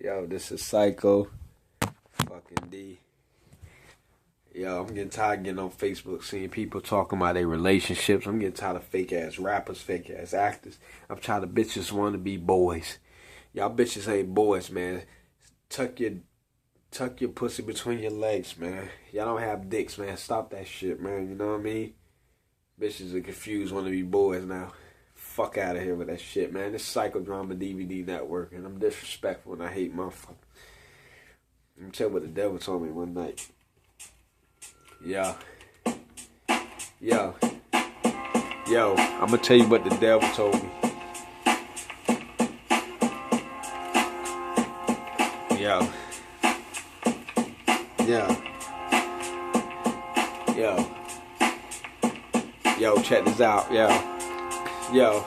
Yo, this is Psycho. Fucking D. Yo, I'm getting tired of getting on Facebook, seeing people talking about their relationships. I'm getting tired of fake ass rappers, fake ass actors. I'm tired of bitches wanting to be boys. Y'all bitches ain't boys, man. Tuck your pussy between your legs, man. Y'all don't have dicks, man. Stop that shit, man. You know what I mean? Bitches are confused, want to be boys now. Fuck out of here with that shit, man. This Psychodrama DVD network, and I'm disrespectful and I hate motherfuckers. Let me tell you what the devil told me one night. Yo, I'm gonna tell you what the devil told me. Yo, check this out, Yo,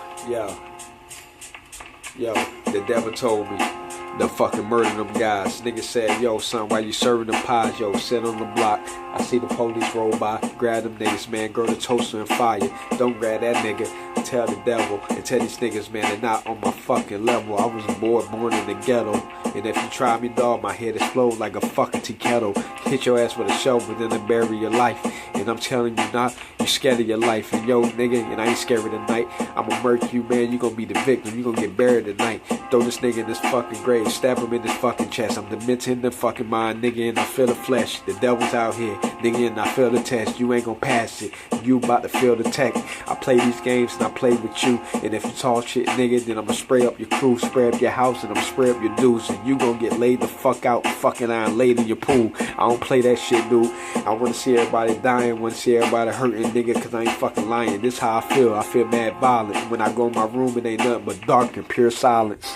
the devil told me to fucking murder them guys. Nigga said, yo, son, while you serving them pies, yo, sit on the block. I see the police roll by, grab them niggas, man, grow the toaster and fire. Don't grab that nigga. Tell the devil and tell these niggas, man, they're not on my fucking level. I was born in the ghetto. And if you try me, dog, my head explode like a fucking tea kettle. Hit your ass with a shovel, then I bury your life. And I'm telling you not, you scared of your life. And yo, nigga, and I ain't scared of the night. I'ma murder you, man, you gonna be the victim. You gonna get buried tonight. Throw this nigga in this fucking grave, stab him in this fucking chest. I'm dementing the fucking mind, nigga, and I feel the flesh. The devil's out here, nigga, and I feel the test. You ain't gonna pass it. You about to feel the tech. I play these games and I play with you. And if you talk shit, nigga, then I'ma spray up your crew, spray up your house, and I'ma spray up your dudes. And you gonna get laid the fuck out, fucking iron laid in your pool. I don't play that shit, dude. I wanna see everybody dying, wanna see everybody hurting, nigga, cause I ain't fucking lying. This how I feel. I feel mad violent. When I go in my room, it ain't nothing but dark and pure silence.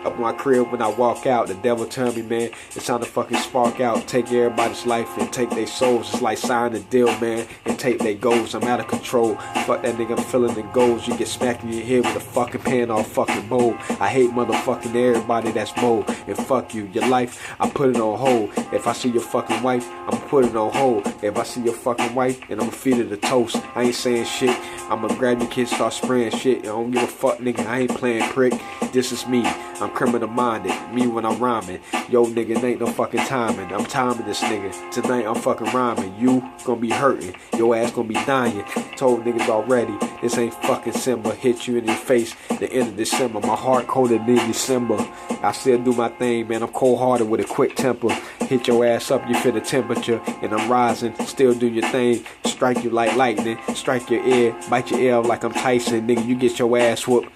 Up my crib when I walk out, the devil tell me, man, it's time to fucking spark out. Take everybody's life and take their souls. It's like signing a deal, man, and take their goals. I'm out of control. Fuck that nigga, I'm feeling the goals. You get smacked in your head with a fucking pan or a fucking bowl. I hate motherfucking everybody that's bold. And fuck you, your life, I put it on hold. If I see your fucking wife, I'ma put it on hold. If I see your fucking wife, and I'ma feed her the toast. I ain't saying shit. I'ma grab your kids, start spraying shit. I don't give a fuck, nigga. I ain't playing prick. This is me. I'm criminal minded. Me when I'm rhyming. Yo, nigga, ain't no fucking timing. I'm timing this nigga. Tonight I'm fucking rhyming. You gonna be hurting. Your ass gonna be dying. Told niggas already. This ain't fucking Simba. Hit you in your face. The end of December. My heart colder than December. I still do my thing, man. I'm cold hearted with a quick temper. Hit your ass up, you feel the temperature. And I'm rising. Still do your thing. Strike you like lightning. Strike your ear. Bite your ear like I'm Tyson. Nigga, you get your ass whooped.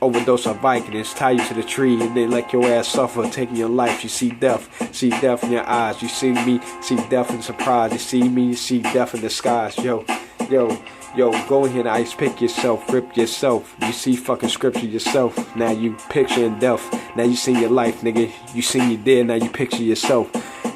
Overdose of Vicodins, tie you to the tree, and then let your ass suffer, taking your life. You see death in your eyes. You see me, see death in surprise. You see me, you see death in disguise. Yo, go ahead and ice pick yourself, rip yourself. You see fucking scripture yourself. Now you picturing death. Now you see your life, nigga. You see you dead. Now you picture yourself.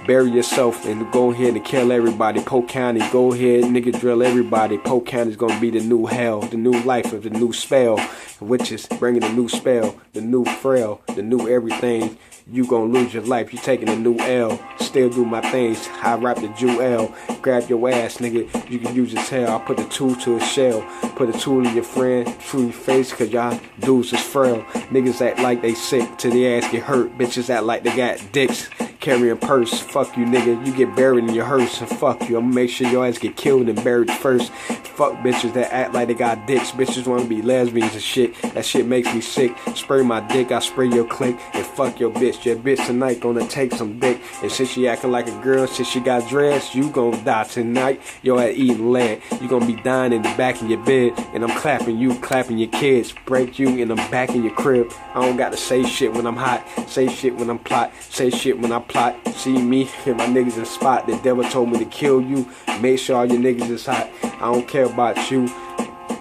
Bury yourself and go ahead and kill everybody. Polk County, go ahead, nigga, drill everybody. Polk County's gonna be the new hell, the new life of the new spell, which is bringing the new spell, the new frail, the new everything. You gonna lose your life, you taking a new L. Still do my things, I rap the Jewel. Grab your ass, nigga, you can use his tail. I put the tool to his shell. Put a tool in your friend, through your face, cause y'all dudes is frail. Niggas act like they sick till their ass get hurt. Bitches act like they got dicks. Carrying purse, fuck you, nigga. You get buried in your hearse, and fuck you. I'ma make sure your ass get killed and buried first. Fuck bitches that act like they got dicks. Bitches wanna be lesbians and shit. That shit makes me sick. Spray my dick, I spray your click, and fuck your bitch. Your bitch tonight gonna take some dick. And since she acting like a girl, since she got dressed, you gonna die tonight. Your ass eating lead. You gonna be dying in the back of your bed, and I'm clapping you, clapping your kids. Break you in the back of your crib. I don't gotta say shit when I'm hot. Say shit when I'm plot. Say shit when I plot. See me and my niggas in spot. The devil told me to kill you. Make sure all your niggas is hot. I don't care about you.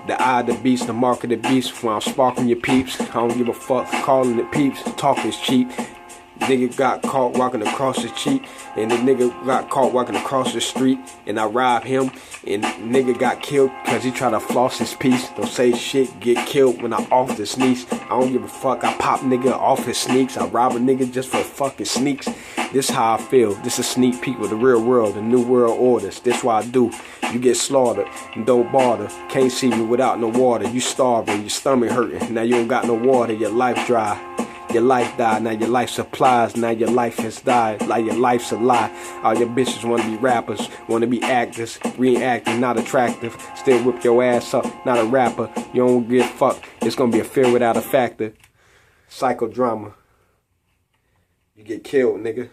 The eye of the beast, the mark of the beast. When I'm sparking your peeps, I don't give a fuck. Calling it peeps. Talk is cheap. Nigga got caught walking across the cheek, and the nigga got caught walking across the street, and I robbed him, and nigga got killed cause he tried to floss his piece. Don't say shit, get killed when I off the sneaks. I don't give a fuck, I pop nigga off his sneaks. I rob a nigga just for fucking sneaks. This how I feel, this a sneak peek of the real world, the new world orders. This what I do, you get slaughtered, and don't bother. Can't see me without no water, you starving, your stomach hurting. Now you don't got no water, your life dry. Your life died, now your life supplies, now your life has died, like your life's a lie. All your bitches wanna be rappers, wanna be actors, reacting, not attractive. Still whip your ass up, not a rapper. You don't get fucked, it's gonna be a fear without a factor. Psychodrama. You get killed, nigga.